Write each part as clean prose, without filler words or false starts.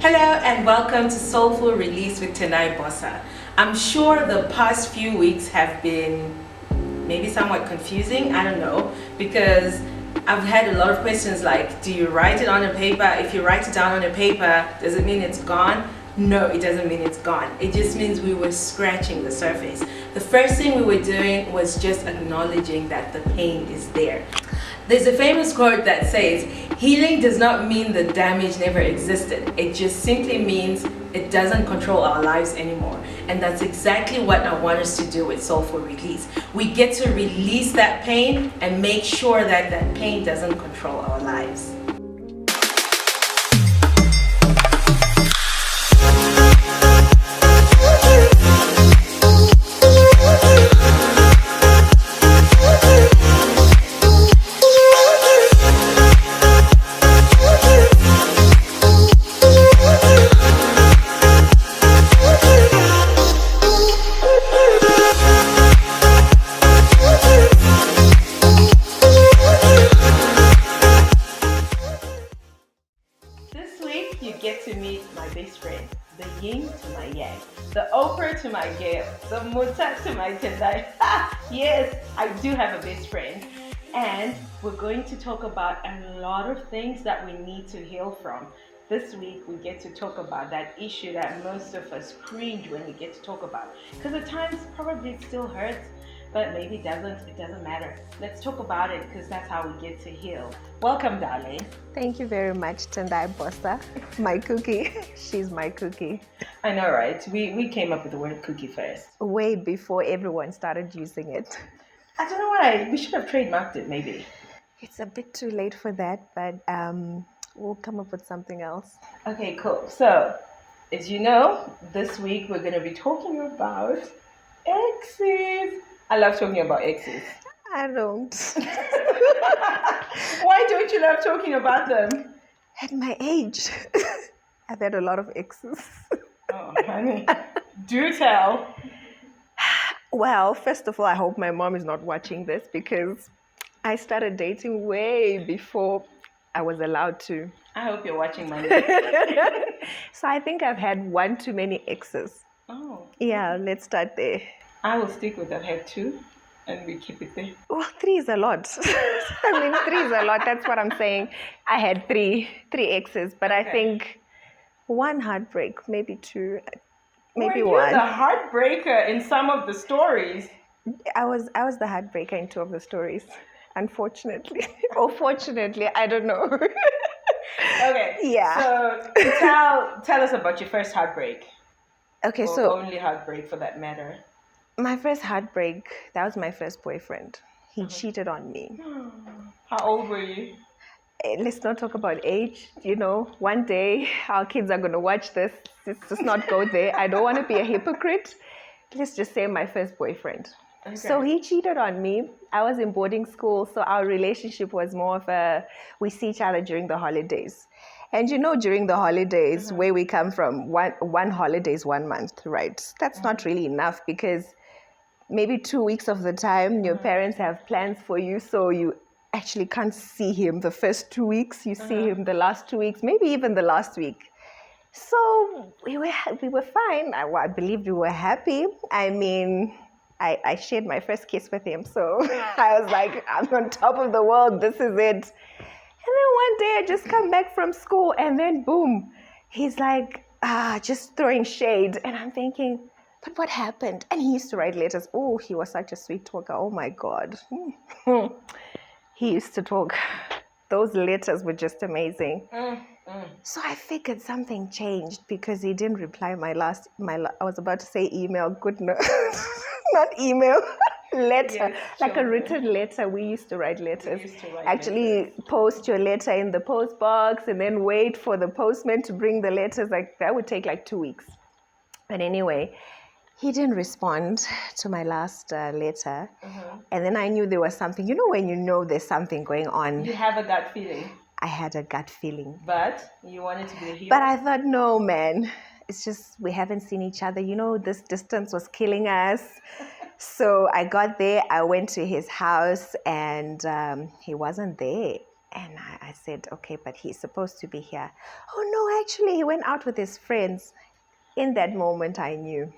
Hello and welcome to Soulful Release with Tendai Bbosa. I'm sure the past few weeks have been maybe somewhat confusing, I don't know, because I've had a lot of questions like, do you write it on a paper? If you write it down on a paper, does it mean it's gone? No, it doesn't mean it's gone. It just means we were scratching the surface. The first thing we were doing was just acknowledging that the pain is there. There's a famous quote that says, healing does not mean the damage never existed. It just simply means it doesn't control our lives anymore. And that's exactly what I want us to do with Soulful Release. We get to release that pain and make sure that that pain doesn't control our lives. You get to meet my best friend, the yin to my yang, the Oprah to my Gail, the Muta to my Tendai. Yes, I do have a best friend, and we're going to talk about a lot of things that we need to heal from. This week we get to talk about that issue that most of us cringe when we get to talk about, because at times probably it still hurts, but maybe it doesn't matter. Let's talk about it, because that's how we get to heal. Welcome, darling. Thank you very much, Tendai Bbosa. My cookie. She's my cookie. I know, right? We came up with the word cookie first. Way before everyone started using it. I don't know why. We should have trademarked it, maybe. It's a bit too late for that, but we'll come up with something else. Okay, cool. So, as you know, this week we're going to be talking about exes. I love talking about exes. I don't. Why don't you love talking about them? At my age, I've had a lot of exes. Oh, honey. Do tell. Well, first of all, I hope my mom is not watching this, because I started dating way before I was allowed to. I hope you're watching my So I think I've had one too many exes. Oh. Yeah, let's start there. I will stick with I've had two, and we keep it there. Well, 3 is a lot. 3 is a lot. That's what I'm saying. I had three exes, but okay. I think one heartbreak, maybe 2, maybe well, 1. You're the heartbreaker in some of the stories. I was the heartbreaker in 2 of the stories, unfortunately. Or fortunately, I don't know. Okay. Yeah. So tell us about your first heartbreak. Okay, or so only heartbreak for that matter. My first heartbreak, that was my first boyfriend. He cheated on me. How old were you? Let's not talk about age. You know, one day our kids are going to watch this. Let's just not go there. I don't want to be a hypocrite. Let's just say my first boyfriend. Okay. So he cheated on me. I was in boarding school, so our relationship was more of we see each other during the holidays. And you know, during the holidays, where we come from, one holiday is 1 month, right? That's not really enough, because maybe 2 weeks of the time, your parents have plans for you, so you actually can't see him the first 2 weeks. You see him the last 2 weeks, maybe even the last week. So we were fine. I believed we were happy. I mean, I shared my first kiss with him, so I was like, I'm on top of the world. This is it. And then one day I just come back from school, and then boom, he's like, just throwing shade. And I'm thinking, but what happened? And he used to write letters. Oh, he was such a sweet talker. Oh my God. He used to talk. Those letters were just amazing. So I figured something changed, because he didn't reply I was about to say email. Good no, not email. Letter, yes, like a written letter. We used to write letters. Actually, post your letter in the post box and then wait for the postman to bring the letters. Like that would take like 2 weeks. But anyway, he didn't respond to my last letter. And then I knew there was something. You know when you know there's something going on? You have a gut feeling. I had a gut feeling. But you wanted to be a hero? But I thought, no, man. It's just we haven't seen each other. You know, this distance was killing us. So I got there, I went to his house, and he wasn't there. And I said, okay, but he's supposed to be here. Oh, no, actually, he went out with his friends. In that moment, I knew.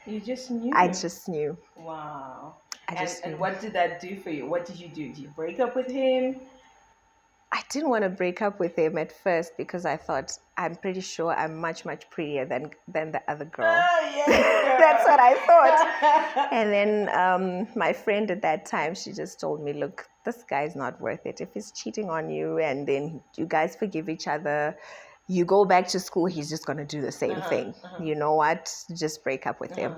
You just knew? I just knew. Wow. And what did that do for you? What did you do? Did you break up with him? I didn't want to break up with him at first because I thought, I'm pretty sure I'm much, much prettier than the other girl. Oh, yes, That's what I thought. And then my friend at that time, she just told me, look, this guy's not worth it. If he's cheating on you and then you guys forgive each other, you go back to school, he's just going to do the same thing. You know what? Just break up with him.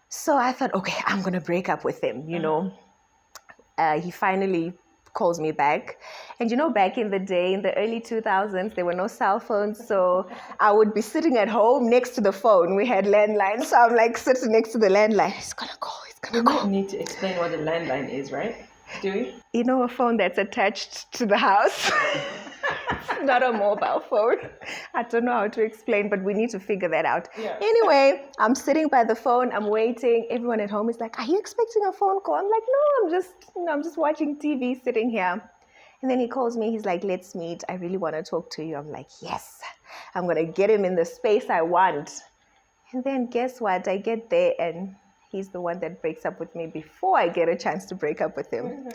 So I thought, okay, I'm going to break up with him, you know. He finally calls me back. And you know, back in the day, in the early 2000s, there were no cell phones. So I would be sitting at home next to the phone. We had landlines. So I'm like sitting next to the landline. He's going to call. He's going to call. We need to explain what a landline is, right? Do we? You know, a phone that's attached to the house. Not a mobile phone. I don't know how to explain, but we need to figure that out. Yeah. Anyway, I'm sitting by the phone. I'm waiting. Everyone at home is like, "Are you expecting a phone call?" I'm like, "No, I'm just watching TV, sitting here." And then he calls me. He's like, "Let's meet. I really want to talk to you." I'm like, "Yes, I'm gonna get him in the space I want." And then guess what? I get there and he's the one that breaks up with me before I get a chance to break up with him.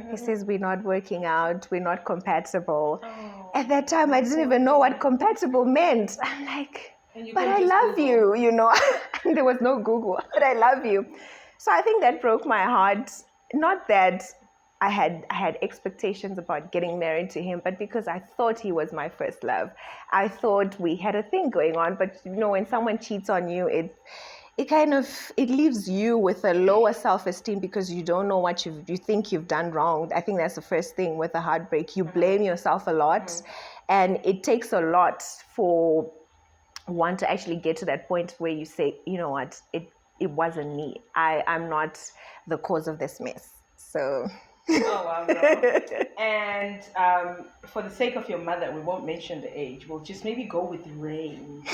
He says, we're not working out, we're not compatible. Oh, at that time, I didn't even know what compatible meant. I'm like, but I love you, you know. And there was no Google, but I love you. So I think that broke my heart. Not that I had expectations about getting married to him, but because I thought he was my first love. I thought we had a thing going on, but you know, when someone cheats on you, it leaves you with a lower self-esteem because you don't know what you think you've done wrong. I think that's the first thing with a heartbreak. You blame yourself a lot, and it takes a lot for one to actually get to that point where you say, you know what, it wasn't me. I'm not the cause of this mess. So. Oh, wow, no. And for the sake of your mother, we won't mention the age. We'll just maybe go with range.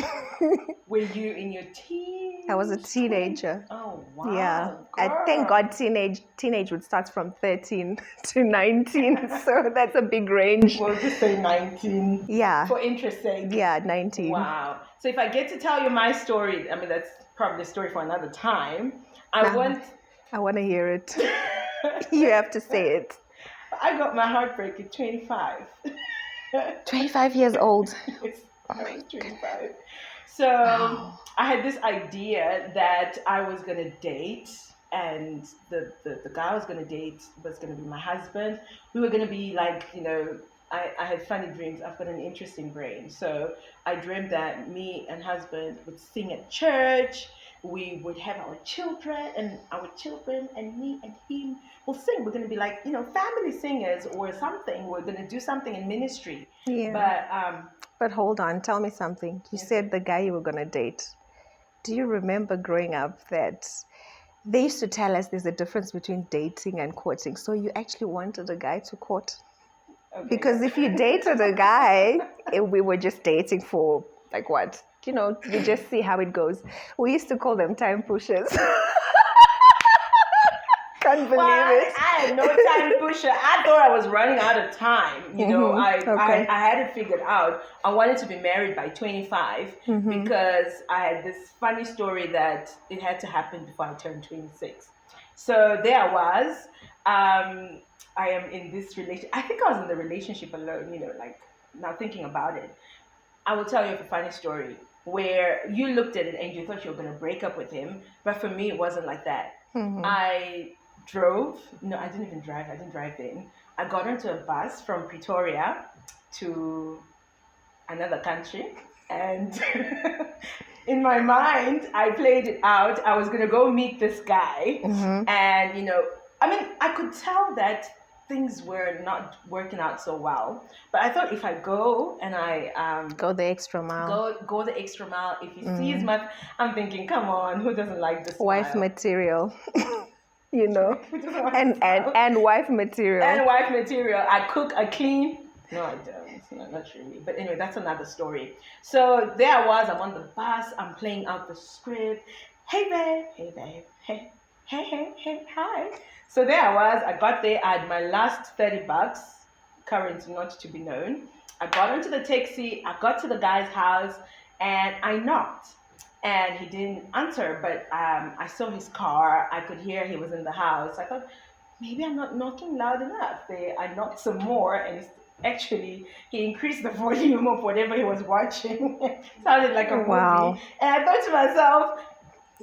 Were you in your teens? I was a teenager. Oh, wow. Yeah. Girl. I thank God teenage would start from 13 to 19. So that's a big range. We'll just say 19. Yeah. For interest sake. Yeah, 19. Wow. So if I get to tell you my story, I mean, that's probably a story for another time. I want to hear it. You have to say it. I got my heartbreak at 25. 25 years old. Yes, I was 25. So I had this idea that I was going to date, and the guy I was going to date was going to be my husband. We were going to be like, you know, I had funny dreams. I've got an interesting brain. So I dreamed that me and husband would sing at church. We would have our children and me and him will sing. We're going to be like, you know, family singers or something. We're going to do something in ministry. Yeah. But hold on, tell me something. You said the guy you were going to date. Do you remember growing up that they used to tell us there's a difference between dating and courting? So you actually wanted a guy to court? Okay. Because if you dated a guy, we were just dating for like what? You know, you just see how it goes. We used to call them time pushers. Can't believe it. I had no time pusher. I thought I was running out of time. You know, I had it figured out. I wanted to be married by 25 because I had this funny story that it had to happen before I turned 26. So there I was. I am in this relationship. I think I was in the relationship alone, you know, like now thinking about it. I will tell you a funny story where you looked at it and you thought you were going to break up with him. But for me, it wasn't like that. I drove. No, I didn't even drive. I didn't drive then. I got onto a bus from Pretoria to another country. And in my mind, I played it out. I was going to go meet this guy. And, you know, I mean, I could tell that things were not working out so well, but I thought if I go and I go the extra mile, go the extra mile. If he sees my, I'm thinking, come on, who doesn't like this wife material, you know, and wife material, I cook, I clean. No, I don't. Not really. But anyway, that's another story. So there I was. I'm on the bus. I'm playing out the script. Hey babe. Hey, hi. So there I was. I got there. I had my last $30. current not to be known. I got into the taxi, I got to the guy's house, and I knocked. And he didn't answer, but I saw his car. I could hear he was in the house. I thought, maybe I'm not knocking loud enough. I knocked some more, and actually, he increased the volume of whatever he was watching. It sounded like a Wow. movie. And I thought to myself,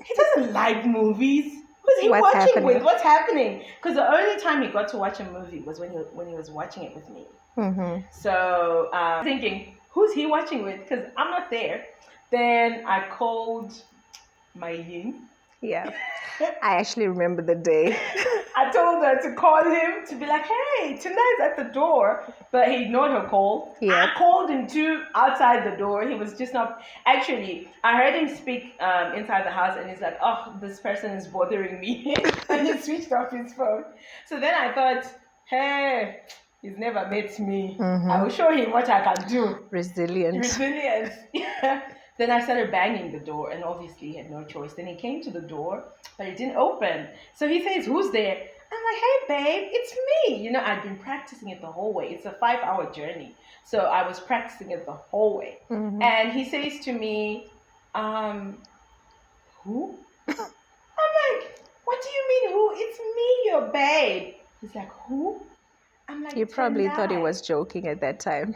he doesn't like movies. Who's he What's watching happening? with? What's happening? Because the only time he got to watch a movie was when he was watching it with me. Mm-hmm. So thinking, who's he watching with? Because I'm not there. Then I called my yin. Yeah. I actually remember the day. I told her to call him to be like, hey, Tendai's at the door. But he ignored her call. Yeah. I called him too outside the door. He was just not. Actually, I heard him speak inside the house, and he's like, oh, this person is bothering me. And he switched off his phone. So then I thought, hey, he's never met me. Mm-hmm. I will show him what I can do. Resilience. Yeah. Then I started banging the door, and obviously he had no choice. Then he came to the door, but it didn't open. So he says, who's there? I'm like, hey, babe, it's me. You know, I'd been practicing it the whole way. It's a 5-hour journey. So I was practicing it the whole way. Mm-hmm. And he says to me, who? I'm like, what do you mean who? It's me, your babe. He's like, who? I'm like, You probably thought he Tendai. was joking at that time.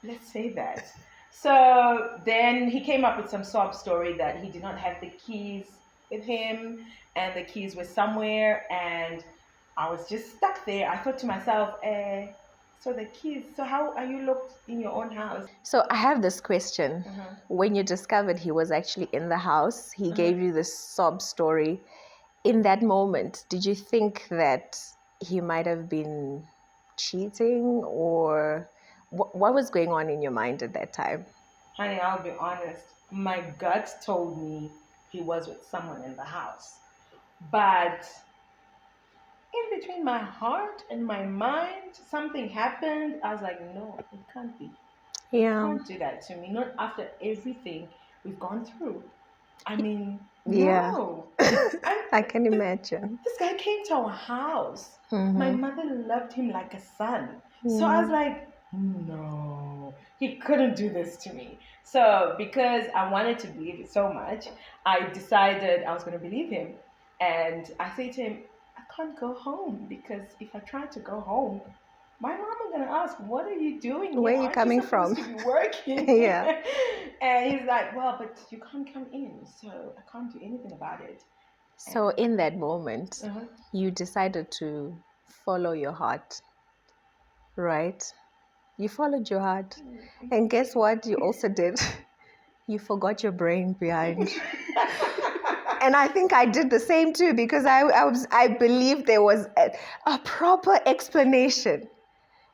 Let's say that. So then he came up with some sob story that he did not have the keys with him, and the keys were somewhere, and I was just stuck there. I thought to myself, so the keys, so how are you locked in your own house? So I have this question. Mm-hmm. When you discovered he was actually in the house, he gave you this sob story. In that moment, did you think that he might have been cheating, or what was going on in your mind at that time? Honey, I'll be honest. My gut told me he was with someone in the house. But in between my heart and my mind, something happened. I was like, no, it can't be. Yeah. Can't do that to me. Not after everything we've gone through. I mean, Yeah. no. I can imagine. This guy came to our house. Mm-hmm. My mother loved him like a son. So I was like, no, he couldn't do this to me. So because I wanted to believe it so much, I decided I was going to believe him. And I said to him, I can't go home, because if I try to go home, my mom is going to ask, what are you doing here? Where are you Aren't coming supposed from? to be working. Yeah. And he's like, well, but you can't come in, so I can't do anything about it. So in that moment, Uh-huh. you decided to follow your heart, right? You followed your heart. And guess what you also did? You forgot your brain behind. And I think I did the same too, because I believed there was a proper explanation.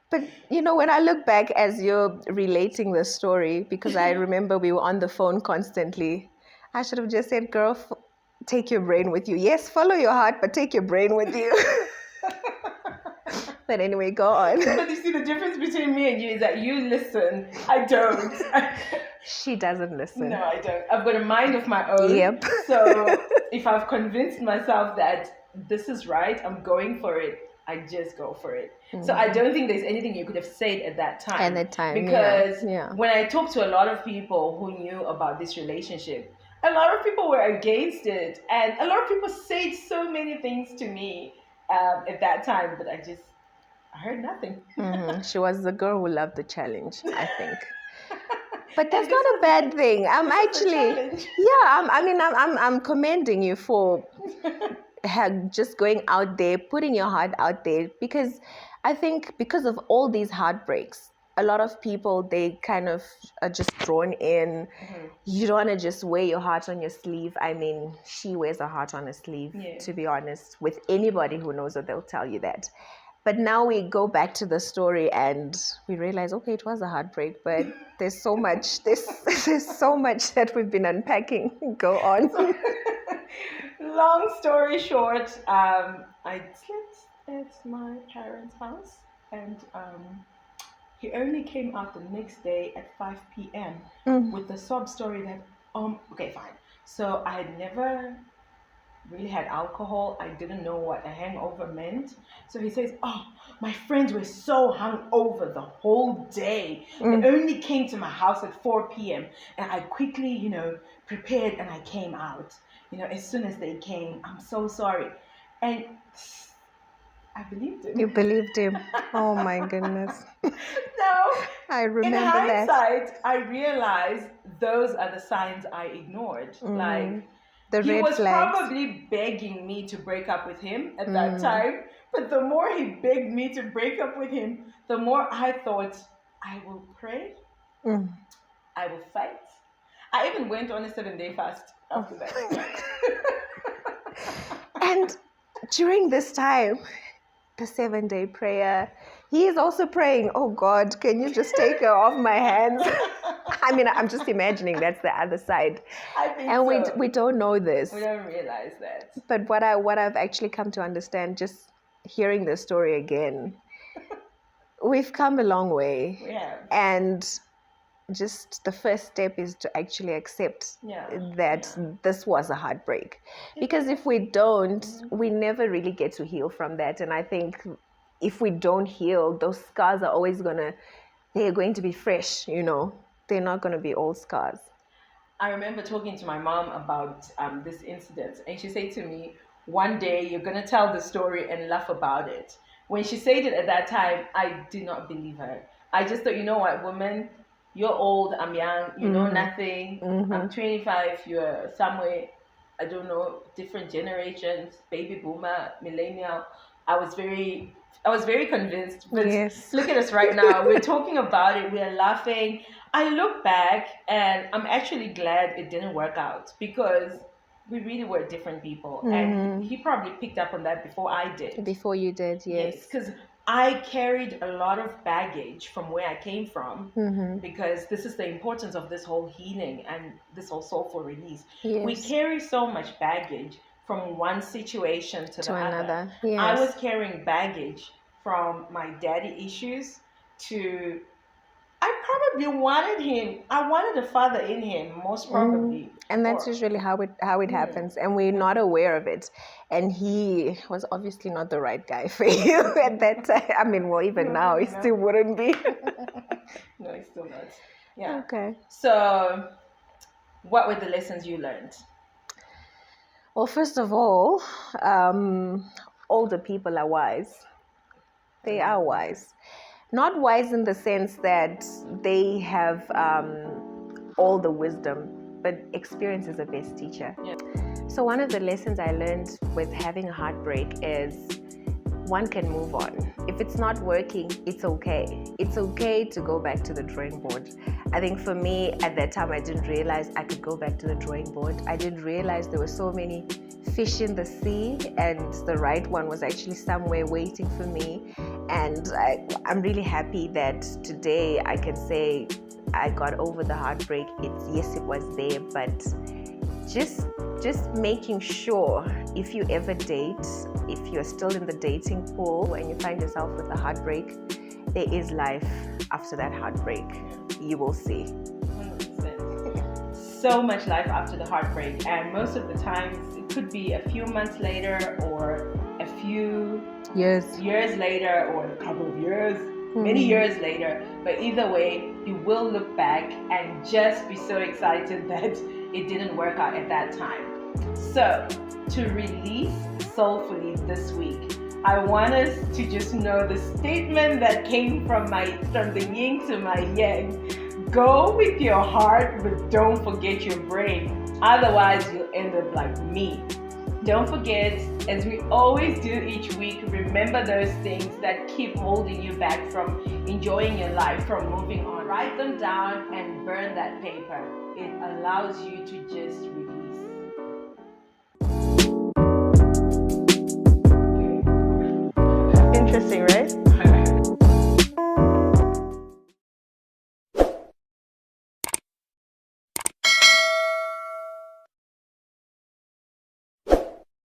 But, you know, when I look back as you're relating the story, because I remember we were on the phone constantly, I should have just said, girl, take your brain with you. Yes, follow your heart, but take your brain with you. But anyway, go on. But you see, the difference between me and you is that you listen. I don't. She doesn't listen. No, I don't. I've got a mind of my own. Yep. So if I've convinced myself that this is right, I'm going for it. I just go for it. Mm-hmm. So I don't think there's anything you could have said at that time. At that time, because yeah. When I talked to a lot of people who knew about this relationship, a lot of people were against it, and a lot of people said so many things to me at that time, but I heard nothing. Mm-hmm. She was the girl who loved the challenge, I think. But that's not a bad thing. I'm actually, I'm commending you for just going out there, putting your heart out there, because I think because of all these heartbreaks, a lot of people, they kind of are just drawn in. Mm-hmm. You don't want to just wear your heart on your sleeve. I mean, she wears her heart on her sleeve, to be honest. With anybody who knows her, they'll tell you that. But now we go back to the story and we realize, okay, it was a heartbreak, but there's so much, there's so much that we've been unpacking. Go on. Long story short, I slept at my parents' house, and he only came out the next day at 5 p.m. with the sob story that, okay, fine. So I had never really had alcohol. I didn't know what a hangover meant. So he says, oh, my friends were so hungover the whole day. They only came to my house at 4 p.m. And I quickly, prepared and I came out. As soon as they came, I'm so sorry. And I believed him. You believed him. Oh my goodness. No. I remember In that. hindsight, I realized those are the signs I ignored. Like, the he red was flags. probably begging me to break up with him at that time. But the more he begged me to break up with him, the more I thought, I will pray. I will fight. I even went on a 7-day fast after that. And during this time, the 7-day prayer, he is also praying, oh God, can you just take her off my hands? I mean, I'm just imagining that's the other side. I think and so. we don't know this. We don't realize that. But what I've actually come to understand, just hearing the story again, we've come a long way. We have. And just the first step is to actually accept that this was a heartbreak. Because if we don't, we never really get to heal from that. And I think if we don't heal, those scars are always they're going to be fresh, They're not going to be old scars. I remember talking to my mom about this incident, and she said to me, one day you're going to tell the story and laugh about it. When she said it at that time, I did not believe her. I just thought, you know what, woman, you're old, I'm young, you know nothing. I'm 25, you're somewhere, I don't know, different generations, baby boomer, millennial. I was very convinced. But look at us right now. We're talking about it. We're laughing. I look back and I'm actually glad it didn't work out because we really were different people. And he probably picked up on that before I did. Before you did, yes. Because I carried a lot of baggage from where I came from because this is the importance of this whole healing and this whole soulful release. Yes. We carry so much baggage from one situation to the another. other. Yes. I was carrying baggage from my daddy issues to, I probably wanted him. I wanted a father in him, most probably. And that's usually how it happens, and we're not aware of it. And he was obviously not the right guy for you at that time. I mean, well, even now, he still wouldn't be. No, he's still not. Yeah. Okay. So, what were the lessons you learned? Well, first of all, older people are wise. They are wise. Not wise in the sense that they have all the wisdom, but experience is the best teacher. Yeah. So one of the lessons I learned with having a heartbreak is one can move on. If it's not working, it's okay. It's okay to go back to the drawing board. I think for me, at that time, I didn't realize I could go back to the drawing board. I didn't realize there were so many fish in the sea and the right one was actually somewhere waiting for me. And I'm really happy that today I can say I got over the heartbreak. It was there, but just making sure if you ever date, if you're still in the dating pool and you find yourself with a heartbreak, there is life after that heartbreak. You will see. 100%. So much life after the heartbreak, and most of the times it could be a few months later or a few years later or a couple of years, many years later. But either way, you will look back and just be so excited that it didn't work out at that time. So, to release soulfully this week, I want us to just know the statement that came from the yin to my yang. Go with your heart, but don't forget your brain. Otherwise, you'll end up like me. Don't forget, as we always do each week, remember those things that keep holding you back from enjoying your life, from moving on. Write them down and burn that paper. It allows you to just